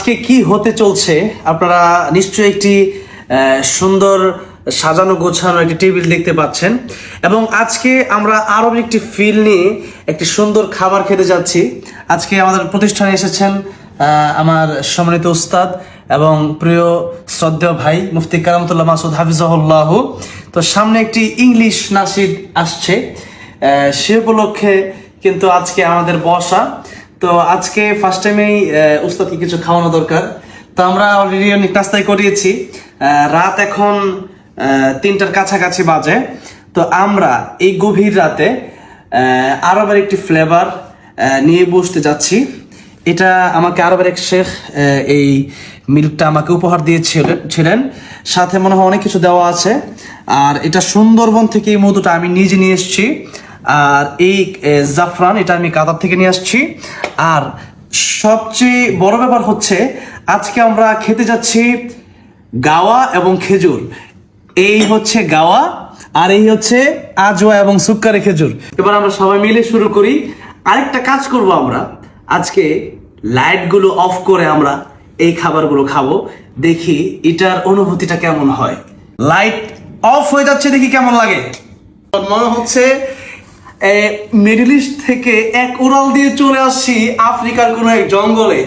আজকে কি হতে চলছে আপনারা নিশ্চয়ই একটি সুন্দর সাজানো গোছানো একটি টেবিল দেখতে পাচ্ছেন এবং আজকে আমরা আরো একটি ফিল নিয়ে একটি সুন্দর খাবার খেতে যাচ্ছি। আজকে আমাদের প্রতিষ্ঠানে এসেছেন আমার সম্মানিত উস্তাদ এবং প্রিয় শ্রদ্ধেয় ভাই মুফতি কারামতুল্লাহ মাসুদ হাফিজাহুল্লাহ। তো সামনে একটি ইংলিশ নাসিদ আসছে, সে উপলক্ষে কিন্তু আজকে আমাদের বসা। তো আজকে ফার্স্ট টাইমেই উস্তাদকে কিছু খাওয়ানো দরকার। তো আমরা অলরেডি অনেক নাস্তাই করিয়েছি, রাত এখন 3টার কাছাকাছি বাজে। তো আমরা এই গভীর রাতে আরবের একটি ফ্লেভার নিয়ে বসতে যাচ্ছি। এটা আমাকে আরবের এক শেখ এই মিল্কটা আমাকে উপহার দিয়েছিলেন, সাথে মনে হয় অনেক কিছু দেওয়া আছে। আর এটা সুন্দরবন থেকে এই মধুটা আমি নিজে নিয়ে এসেছি। আর এই জাফরান এটা আমি কাতার থেকে নিয়ে আসছি। আর সবচেয়ে বড় ব্যাপার হচ্ছে আজকে আমরা খেতে যাচ্ছি গাওয়া এবং খেজুর। এই হচ্ছে গাওয়া আর এই হচ্ছে আজওয়া এবং সুক্কারে খেজুর। এবার আমরা সবাই মিলে শুরু করি। আরেকটা কাজ করব, আমরা আজকে লাইটগুলো অফ করে আমরা এই খাবারগুলো খাবো, দেখি এটার অনুভূতিটা কেমন হয়। লাইট অফ হয়ে যাচ্ছে, দেখি কেমন লাগে। মনে হচ্ছে মিডল ইস্ট থেকে এক উড়াল দিয়ে চলে আসছি আফ্রিকার কোনো এক জঙ্গলে।